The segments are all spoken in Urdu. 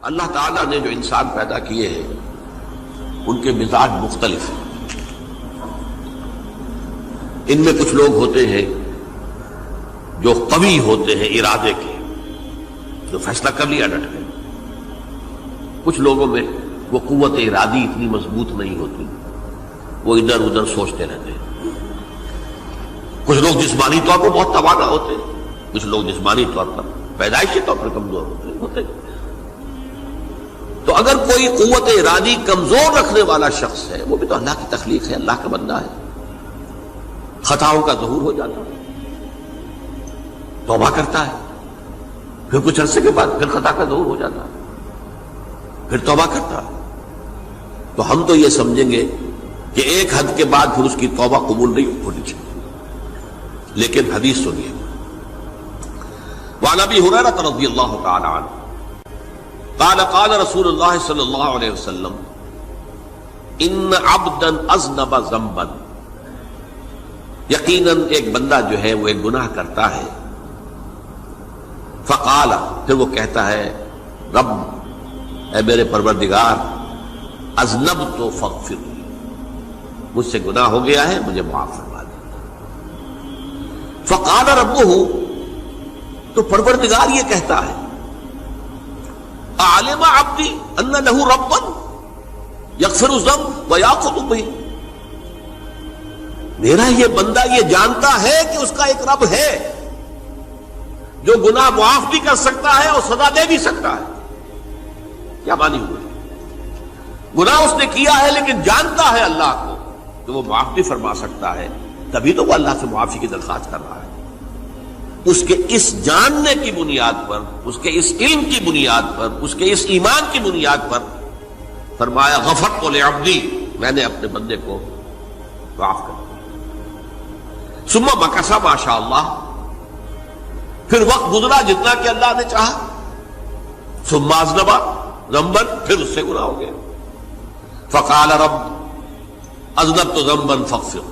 اللہ تعالیٰ نے جو انسان پیدا کیے ہیں ان کے مزاج مختلف ہیں. ان میں کچھ لوگ ہوتے ہیں جو قوی ہوتے ہیں ارادے کے، جو فیصلہ کر لیا ڈٹ گئے. کچھ لوگوں میں وہ قوت ارادی اتنی مضبوط نہیں ہوتی، وہ ادھر ادھر سوچتے رہتے ہیں. کچھ لوگ جسمانی طور پر بہت توانا ہوتے ہیں، کچھ لوگ جسمانی طور پر پیدائشی طور پر کمزور ہوتے ہیں. تو اگر کوئی قوت ارادی کمزور رکھنے والا شخص ہے، وہ بھی تو اللہ کی تخلیق ہے، اللہ کا بندہ ہے، خطاؤں کا ظہور ہو جاتا ہے، توبہ کرتا ہے، پھر کچھ عرصے کے بعد پھر خطا کا ظہور ہو جاتا ہے، پھر توبہ کرتا ہے. تو ہم تو یہ سمجھیں گے کہ ایک حد کے بعد پھر اس کی توبہ قبول نہیں ہونی چاہیے. لیکن حدیث سنیے. وعن ابی ہریرہ رضی اللہ تعالی عنہ قال قال رسول اللہ صلی اللہ علیہ وسلم ان عبدا اذنب ذنبا، یقیناً ایک بندہ جو ہے وہ ایک گناہ کرتا ہے. فقال، پھر وہ کہتا ہے رب، اے میرے پروردگار، اذنبت فاغفر لی، مجھ سے گناہ ہو گیا ہے، مجھے معاف فرما دے. فقال ربہ، تو پروردگار یہ کہتا ہے اعلم عبدی ان لہ ربا یغفر الذنب ویأخذ بہ، میرا یہ بندہ یہ جانتا ہے کہ اس کا ایک رب ہے جو گناہ معاف بھی کر سکتا ہے اور سزا دے بھی سکتا ہے. کیا معنی ہوئے؟ گناہ اس نے کیا ہے لیکن جانتا ہے اللہ کو کہ وہ معاف بھی فرما سکتا ہے، تبھی تو وہ اللہ سے معافی کی درخواست کر رہا ہے. اس کے اس جاننے کی بنیاد پر، اس کے اس علم کی بنیاد پر، اس کے اس ایمان کی بنیاد پر فرمایا غفرت لعبدی، میں نے اپنے بندے کو معاف کر دیا. ثم مکث ما شاء اللہ، پھر وقت گزرا جتنا کہ اللہ نے چاہا. ثم اذنب ذنبا، پھر اس سے گناہ ہو گیا. فقال رب اذنبت ذنبا فاغفر،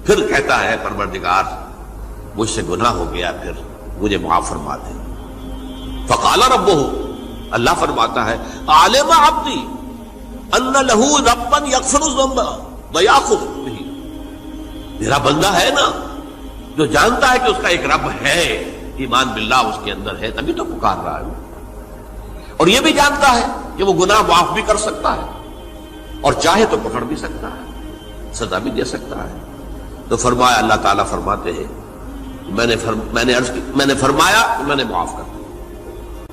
پھر کہتا ہے پروردگار مجھ سے گناہ ہو گیا، پھر مجھے معاف فرما دے. فقال ربہ، اللہ فرماتا ہے عالم عبدی ان لہ ربا یغفر الذنب ویأخذ بہ، میرا بندہ ہے نا جو جانتا ہے کہ اس کا ایک رب ہے، ایمان باللہ اس کے اندر ہے، تبھی تو پکار رہا ہے. اور یہ بھی جانتا ہے کہ وہ گناہ معاف بھی کر سکتا ہے اور چاہے تو پکڑ بھی سکتا ہے، سزا بھی دے سکتا ہے. تو فرمایا، اللہ تعالیٰ فرماتے ہیں میں نے فرمایا کہ میں نے معاف کر دیا.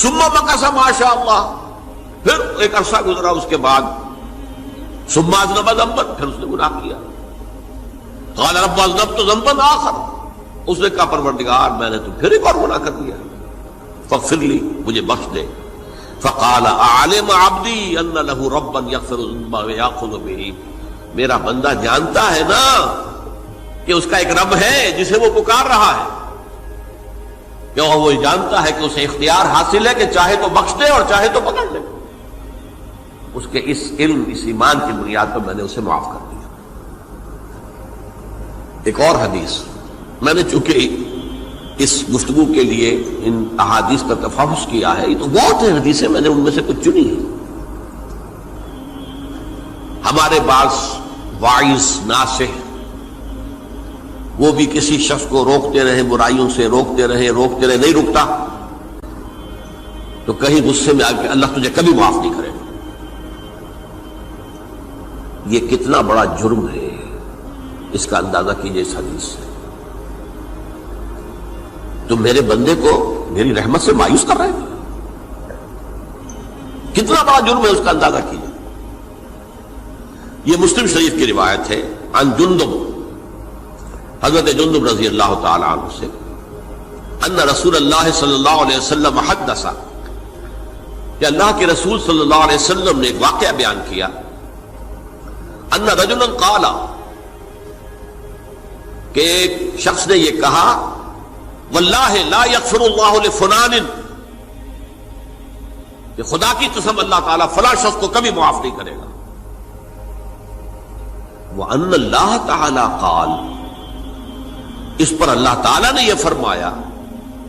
ثم مکث ما شاء اللہ، پھر ایک عرصہ گزرا اس کے بعد. ثم اذنب ذنبا، پھر اس نے گناہ کیا. قال رب اذنبت ذنبا آخر، اس نے کہا پروردگار میں نے تو پھر ایک اور گناہ کر دیا، فاغفر لی، مجھے بخش دے. فقال اعلم عبدی ان لہ ربا یغفر الذنب ویأخذ بہ، میرا بندہ جانتا ہے نا کہ اس کا ایک رب ہے جسے وہ پکار رہا ہے، کیوں وہ جانتا ہے کہ اسے اختیار حاصل ہے کہ چاہے تو بخش دے اور چاہے تو پکڑ لے. اس کے اس علم، اس ایمان کی بنیاد پر میں نے اسے معاف کر دیا. ایک اور حدیث، میں نے چونکہ اس گفتگو کے لیے ان احادیث پر تفحص کیا ہے، یہ تو بہت ہیں حدیثیں، میں نے ان میں سے کچھ چنی ہیں. ہمارے بعض واعظ ناصح وہ بھی کسی شخص کو روکتے رہے، برائیوں سے روکتے رہے، نہیں رکتا، تو کہیں غصے میں آ کے اللہ تجھے کبھی معاف نہیں کرے گا. یہ کتنا بڑا جرم ہے، اس کا اندازہ کیجئے اس حدیث سے. تو میرے بندے کو میری رحمت سے مایوس کر رہے ہیں، کتنا بڑا جرم ہے، اس کا اندازہ کیجئے. یہ مسلم شریف کی روایت ہے عن جندب، حضرت جندب رضی اللہ تعالی عنہ سے، ان رسول اللہ صلی اللہ علیہ وسلم حدث، کہ اللہ کے رسول صلی اللہ علیہ وسلم نے ایک واقعہ بیان کیا. ان رجلا قال، کہ ایک شخص نے یہ کہا واللہ لا یغفر اللہ لفلان، کہ خدا کی قسم اللہ تعالیٰ فلاں شخص کو کبھی معاف نہیں کرے گا. وان اللہ تعالی قال، اس پر اللہ تعالیٰ نے یہ فرمایا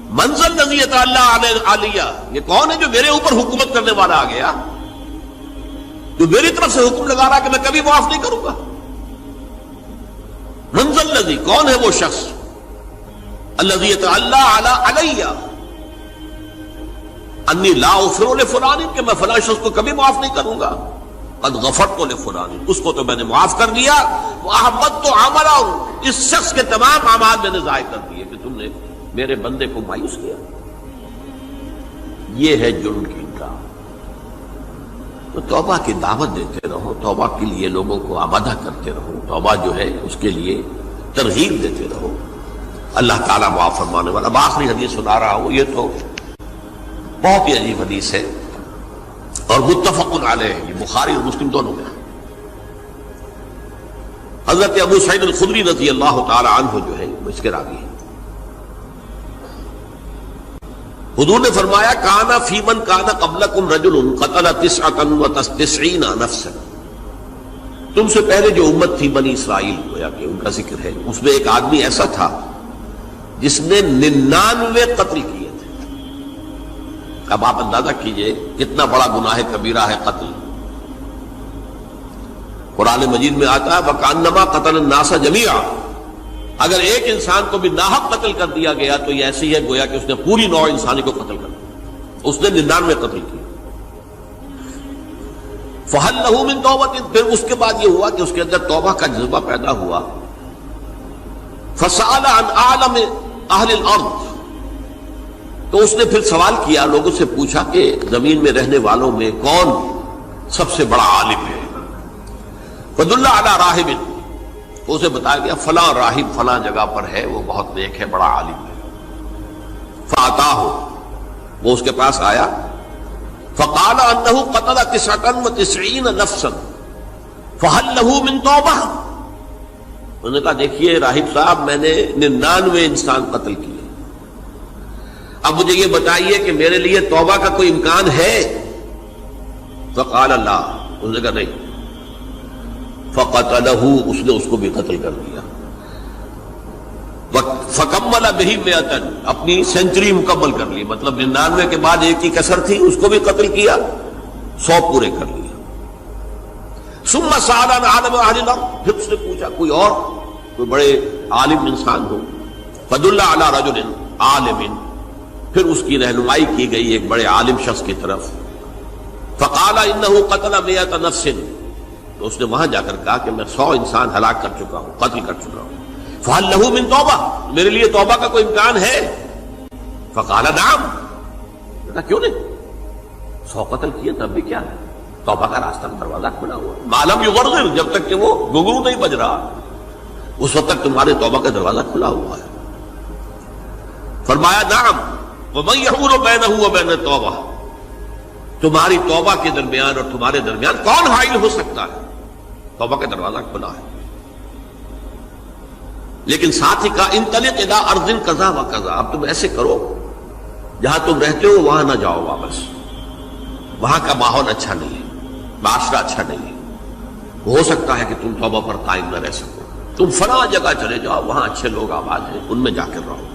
منزل الذی یتعلی علیہ، یہ کون ہے جو میرے اوپر حکومت کرنے والا آ گیا، جو میری طرف سے حکم لگا رہا کہ میں کبھی معاف نہیں کروں گا؟ منزل الذی، کون ہے وہ شخص، الذی یتعلی علیہ انی لا اغفر لفلان، کہ میں فلاں شخص کو کبھی معاف نہیں کروں گا، قد غفرت لفلان، اس کو تو میں نے معاف کر دیا، واحبطت عملہ، اس شخص کے تمام اعمال میں نے ضائع کر دیے کہ تم نے میرے بندے کو مایوس کیا۔ یہ ہے جرم کی انکار۔ تو توبہ کی دعوت دیتے رہو، توبہ کے لیے لوگوں کو آمادہ کرتے رہو، توبہ جو ہے اس کے لیے ترغیب دیتے رہو، اللہ تعالیٰ معاف فرمانے والا۔ اب آخری حدیث سنا رہا ہوں، یہ تو بہت ہی عجیب حدیث ہے اور متفق علیہ، یہ بخاری اور مسلم دونوں میں۔ حضرت ابو سعید الخدری رضی اللہ تعالی عنہ جو ہے وہ اس کے راوی ہیں۔ حضور نے فرمایا کانا فی من کانا قبلکم رجل قتل 99 نفسا، تم سے پہلے جو امت تھی بنی اسرائیل، گویا کہ ان کا ذکر ہے، اس میں ایک آدمی ایسا تھا جس نے 99 قتل کیے تھے۔ اب آپ اندازہ کیجئے کتنا بڑا گناہ کبیرہ ہے قتل۔ قرآن مجید میں آتا ہے وَكَأَنَّمَا قَتَلَ النَّاسَ جَمِيعًا، اگر ایک انسان کو بھی ناحق قتل کر دیا گیا تو یہ ایسی ہے گویا کہ اس نے پوری نوع انسانی کو قتل کر دیا، اس نے 99 قتل کیا۔ فَهَلْ لَهُ مِن تَوْبَةٍ، پھر اس کے بعد یہ ہوا کہ اس کے اندر توبہ کا جذبہ پیدا ہوا۔ فَسَأَلَ عَنْ أَعْلَمِ أَهْلِ الْأَرْضِ، تو اس نے پھر سوال کیا، لوگوں سے پوچھا کہ زمین میں رہنے والوں میں کون سب سے بڑا عالم ہے؟ فَدُلَّ عَلَى رَاهِبٍ، تو اسے بتایا گیا فلاں راہب فلاں جگہ پر ہے، وہ بہت نیک ہے، بڑا عالم ہے۔ فَأَتَاهُ، وہ اس کے پاس آیا، فَقَالَ أَنَّهُ قَتَلَ 99 نَفْسًا فَهَلْ لَهُ مِن تَوْبَةٍ، انہوں نے کہا دیکھیے راہب صاحب، میں نے 99 انسان قتل کیے، اب مجھے یہ بتائیے کہ میرے لیے توبہ کا کوئی امکان ہے؟ فَقَالَ لَا، انہوں نے کہا نہیں۔ فَقَتَلَهُ، اس نے اس کو بھی قتل کر دیا۔ فَكَمَّلَ بِهِ 100، اپنی سینچری مکمل کر لی، مطلب 99 کے بعد ایک کی کسر تھی، اس کو بھی قتل کیا، 100 پورے کر لیا۔ ثُمَّ سَأَلَ عَنْ عَالِمِ أَهْلِ الْأَرْضِ، پھر اس نے پوچھا کوئی اور، کوئی بڑے عالم انسان ہو۔ فَدُلَّ عَلَى رَجُلٍ عَالِمٍ، پھر اس کی رہنمائی کی گئی ایک بڑے عالم شخص کی طرف۔ فَقَالَ إِنَّهُ قَتَلَ 100 نَفْسٍ، تو اس نے وہاں جا کر کہا کہ میں 100 انسان ہلاک کر چکا ہوں، قتل کر چکا ہوں۔ فَهَلْ لَهُ مِن تَوْبَةٍ، میرے لیے توبہ کا کوئی امکان ہے؟ فَقَالَ نَعَمْ، کہا کیوں نہیں، 100 قتل کیے تب بھی کیا ہے، توبہ کا راستہ دروازہ کھلا ہوا، مَا لَمْ يُغَرْغِرْ، جب تک کہ وہ گھنگرو نہیں بج رہا، اس وقت تک تمہارے توبہ کا دروازہ کھلا ہوا ہے۔ فرمایا نعم، وَمَن يَحُولُ بَيْنَهُ وَبَيْنَ التَّوْبَةِ، تمہاری توبہ کے درمیان اور تمہارے درمیان کون حائل ہو سکتا ہے؟ توبہ کا دروازہ کھلا ہے۔ لیکن ساتھ ہی کہا انطلق الی ارض کذا و کذا، اب تم ایسے کرو جہاں تم رہتے ہو وہاں نہ جاؤ واپس، وہاں کا ماحول اچھا نہیں ہے، معاشرہ اچھا نہیں ہے، ہو سکتا ہے کہ تم توبہ پر قائم نہ رہ سکو، تم فلاں جگہ چلے جاؤ، وہاں اچھے لوگ آباد ہیں، ان میں جا کر رہو۔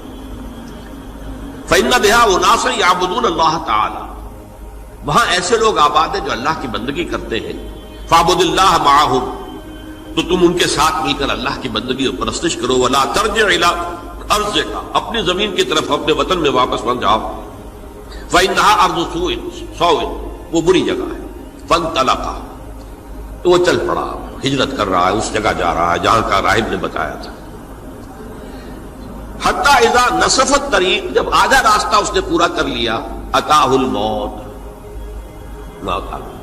فإن بها اناسا یعبدون اللہ تعالی، وہاں ایسے لوگ آباد ہیں جو اللہ کی بندگی کرتے ہیں۔ فاعبد اللہ معہم، تو تم ان کے ساتھ مل کر اللہ کی بندگی اور پرستش کرو۔ ولا ترجع الی ارضک، اپنی زمین کی طرف اپنے وطن میں واپس بن جاؤ۔ فإنها ارض سوء، وہ بری جگہ ہے۔ فانطلقا، تو وہ چل پڑا، ہجرت کر رہا ہے، اس جگہ جا رہا ہے جہاں کا راہب نے بتایا تھا۔ حتی اذا نصف الطریق، جب آدھا راستہ اس نے پورا کر لیا، اتاہ الموت، موت آ گئی۔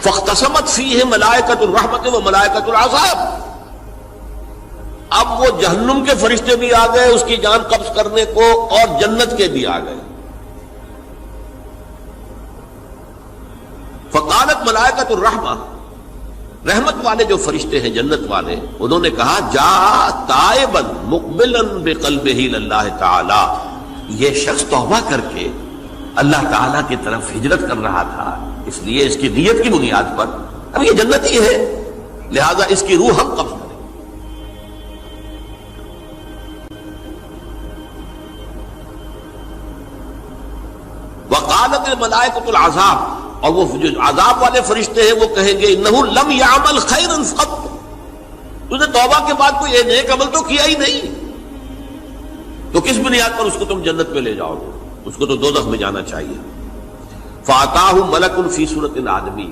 فاختصمت فیہ ملائکۃ الرحمت و ملائکۃ العذاب، اب وہ جہنم کے فرشتے بھی آ گئے اس کی جان قبض کرنے کو، اور جنت کے بھی آ گئے۔ فقالت ملائکۃ الرحمہ، رحمت والے جو فرشتے ہیں جنت والے، انہوں نے کہا جا تائبا مقبلا بقلبہ للہ تعالی، یہ شخص توبہ کر کے اللہ تعالیٰ کی طرف ہجرت کر رہا تھا، اس لیے اس کی نیت کی بنیاد پر اب یہ جنتی ہے، لہذا اس کی روح ہم قبض کریں۔ وقالت الملائکۃ العذاب، اور وہ جو عذاب والے فرشتے ہیں وہ کہیں گے انہ لم یعمل خیرا قط، تو نے توبہ کے بعد کوئی نیک عمل تو کیا ہی نہیں، تو کس بنیاد پر اس کو تم جنت میں لے جاؤ گے؟ اس کو تو دوزخ میں جانا چاہیے۔ فاتاہ ملک فی صورت آدمی،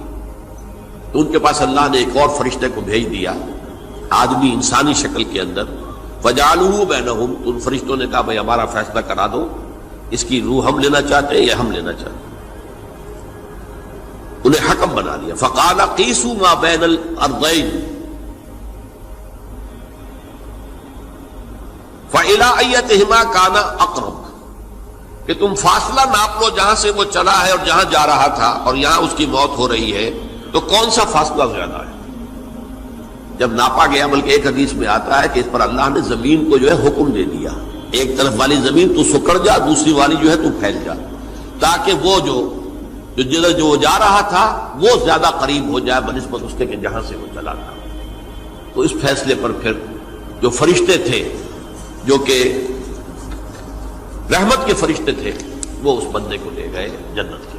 تو ان کے پاس اللہ نے ایک اور فرشتے کو بھیج دیا آدمی انسانی شکل کے اندر، فجعلوہ بینہم، تو ان فرشتوں نے کہا بھائی ہمارا فیصلہ کرا دو، اس کی روح ہم لینا چاہتے ہیں یا ہم لینا چاہتے ہیں، انہیں حکم بنا دیا۔ فقال قیسوا ما بین الارضین فإلی ایتہما کان اقرب، کہ تم فاصلہ ناپ لو جہاں سے وہ چلا ہے اور جہاں جا رہا تھا اور یہاں اس کی موت ہو رہی ہے، تو کون سا فاصلہ زیادہ ہے؟ جب ناپا گیا، بلکہ ایک حدیث میں آتا ہے کہ اس پر اللہ نے زمین کو جو ہے حکم دے دیا، ایک طرف والی زمین تو سکڑ جا، دوسری والی جو ہے تو پھیل جا، تاکہ وہ جو جا رہا تھا وہ زیادہ قریب ہو جائے بنسبت اس کے کہ جہاں سے وہ چلا تھا۔ تو اس فیصلے پر پھر جو فرشتے تھے جو کہ رحمت کے فرشتے تھے وہ اس بندے کو لے گئے جنت کے۔